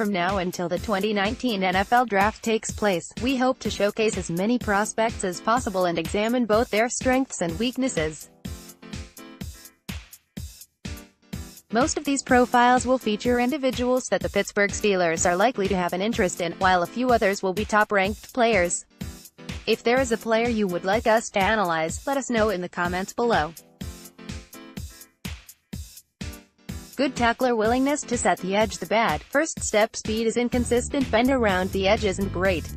from now until the 2019 NFL Draft takes place, we hope to showcase as many prospects as possible and examine both their strengths and weaknesses. Most of these profiles will feature individuals that the Pittsburgh Steelers are likely to have an interest in, while a few others will be top-ranked players. If there is a player you would like us to analyze, let us know in the comments below. Good tackler, willingness to set the edge. The bad first step, speed is inconsistent, bend around the edge isn't great.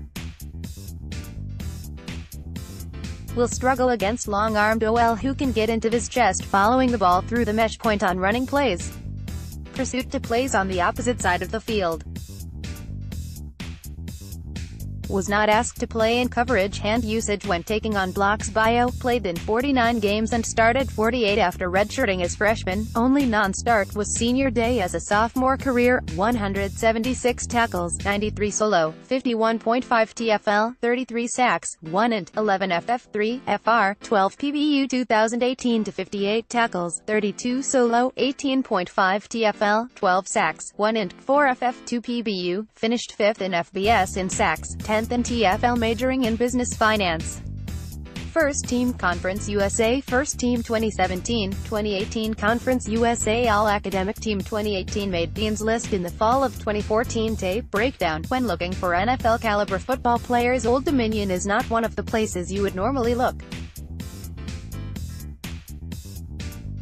Will struggle against long-armed OL who can get into his chest following the ball through the mesh point on running plays. Pursuit to plays on the opposite side of the field. Was not asked to play in coverage. Hand usage when taking on blocks. Bio, played in 49 games and started 48 after redshirting as freshman. Only non-start was senior day as a sophomore. Career, 176 tackles, 93 solo, 51.5 TFL, 33 sacks, 1 int, 11 FF3, FR, 12 PBU. 2018 to 58 tackles, 32 solo, 18.5 TFL, 12 sacks, 1 int, 4 FF2 PBU, finished 5th in FBS in sacks, 10th in TFL, majoring in business finance. First Team Conference USA First Team 2017-2018 Conference USA All-Academic Team 2018 made Dean's List in the fall of 2014. Tape breakdown. When looking for NFL-caliber football players, Old Dominion is not one of the places you would normally look.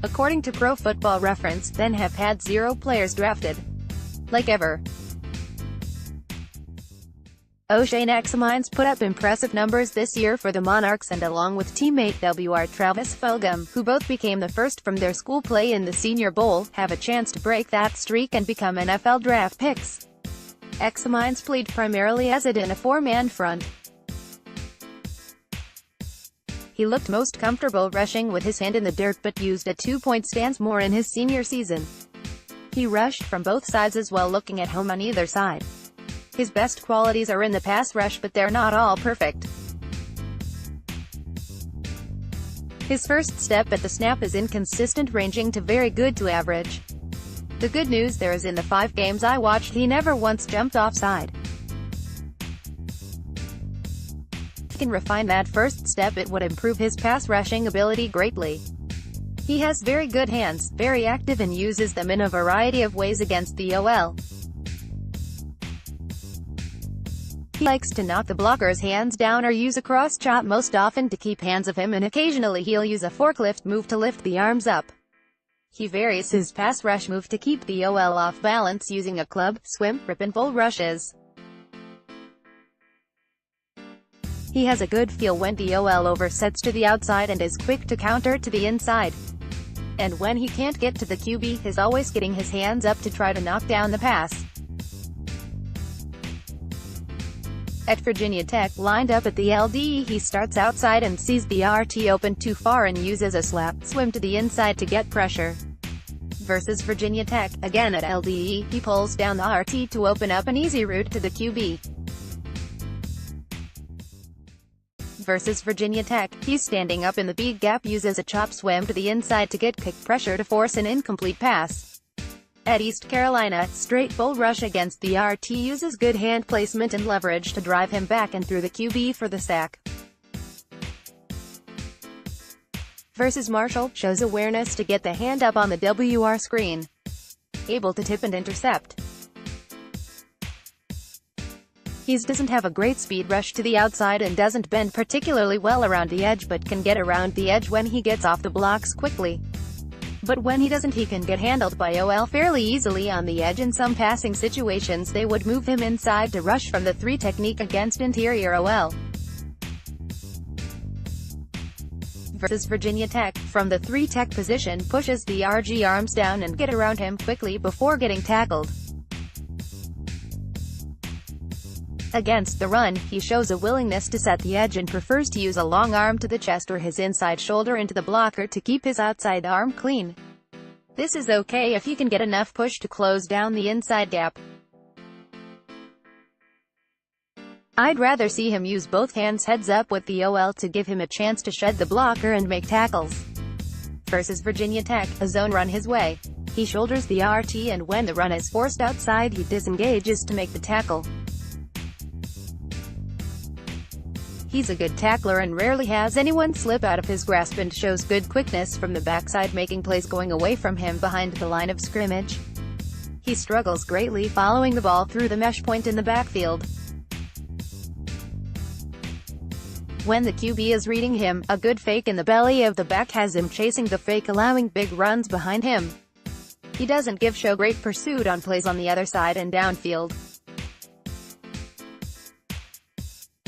According to Pro Football Reference, then have had 0 players drafted. Like ever. Oshane Ximines put up impressive numbers this year for the Monarchs and along with teammate WR Travis Fulgham, who both became the first from their school play in the Senior Bowl, have a chance to break that streak and become NFL draft picks. Ximines played primarily as in a 4-man front. He looked most comfortable rushing with his hand in the dirt but used a 2-point stance more in his senior season. He rushed from both sides as well, looking at home on either side. His best qualities are in the pass rush, but they're not all perfect. His first step at the snap is inconsistent, ranging to very good to average. The good news there is in the 5 games I watched, he never once jumped offside. If he can refine that first step, it would improve his pass rushing ability greatly. He has very good hands, very active, and uses them in a variety of ways against the OL. He likes to knock the blocker's hands down or use a cross chop most often to keep hands of him, and occasionally he'll use a forklift move to lift the arms up. He varies his pass rush move to keep the OL off balance using a club, swim, rip and pull rushes. He has a good feel when the OL oversets to the outside and is quick to counter to the inside. And when he can't get to the QB, he's always getting his hands up to try to knock down the pass. At Virginia Tech, lined up at the LD, he starts outside and sees the RT open too far and uses a slap swim to the inside to get pressure. Versus Virginia Tech, again at LDE, he pulls down the RT to open up an easy route to the QB. Versus Virginia Tech, he's standing up in the B gap, uses a chop swim to the inside to get kick pressure to force an incomplete pass. At East Carolina, straight bull rush against the RT, uses good hand placement and leverage to drive him back and through the QB for the sack. Versus Marshall, shows awareness to get the hand up on the WR screen. Able to tip and intercept. He doesn't have a great speed rush to the outside and doesn't bend particularly well around the edge, but can get around the edge when he gets off the blocks quickly. But when he doesn't, he can get handled by OL fairly easily on the edge. In some passing situations they would move him inside to rush from the 3 technique against interior OL. Versus Virginia Tech, from the 3 tech position, pushes the RG arms down and get around him quickly before getting tackled. Against the run, he shows a willingness to set the edge and prefers to use a long arm to the chest or his inside shoulder into the blocker to keep his outside arm clean. This is okay if you can get enough push to close down the inside gap. I'd rather see him use both hands heads up with the OL to give him a chance to shed the blocker and make tackles. Versus Virginia Tech, a zone run his way. He shoulders the RT, and when the run is forced outside he disengages to make the tackle. He's a good tackler and rarely has anyone slip out of his grasp, and shows good quickness from the backside, making plays going away from him behind the line of scrimmage. He struggles greatly following the ball through the mesh point in the backfield. When the QB is reading him, a good fake in the belly of the back has him chasing the fake, allowing big runs behind him. He doesn't show great pursuit on plays on the other side and downfield.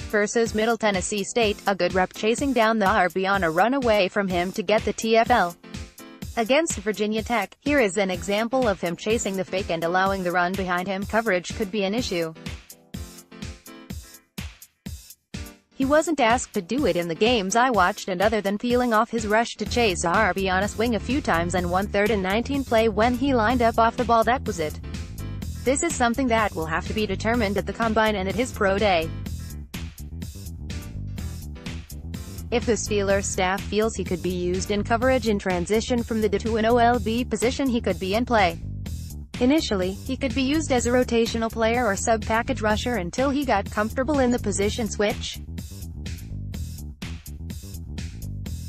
Versus Middle Tennessee State, a good rep chasing down the RB on a run away from him to get the TFL. Against Virginia Tech, here is an example of him chasing the fake and allowing the run behind him. Coverage could be an issue. He wasn't asked to do it in the games I watched, and other than peeling off his rush to chase RB on a swing a few times and one 3rd and 19 play when he lined up off the ball, that was it. This is something that will have to be determined at the combine and at his pro day. If the Steelers staff feels he could be used in coverage in transition from the D to an OLB position, he could be in play. Initially, he could be used as a rotational player or sub-package rusher until he got comfortable in the position switch.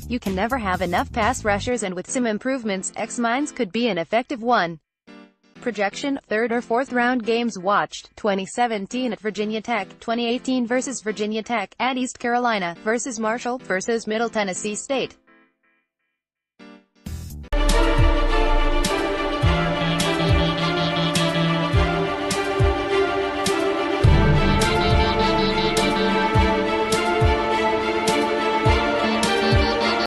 You can never have enough pass rushers, and with some improvements, Ximines could be an effective one. Projection: 3rd or 4th round. Games watched: 2017 at Virginia Tech, 2018 versus Virginia Tech, at East Carolina, versus Marshall, versus Middle Tennessee State.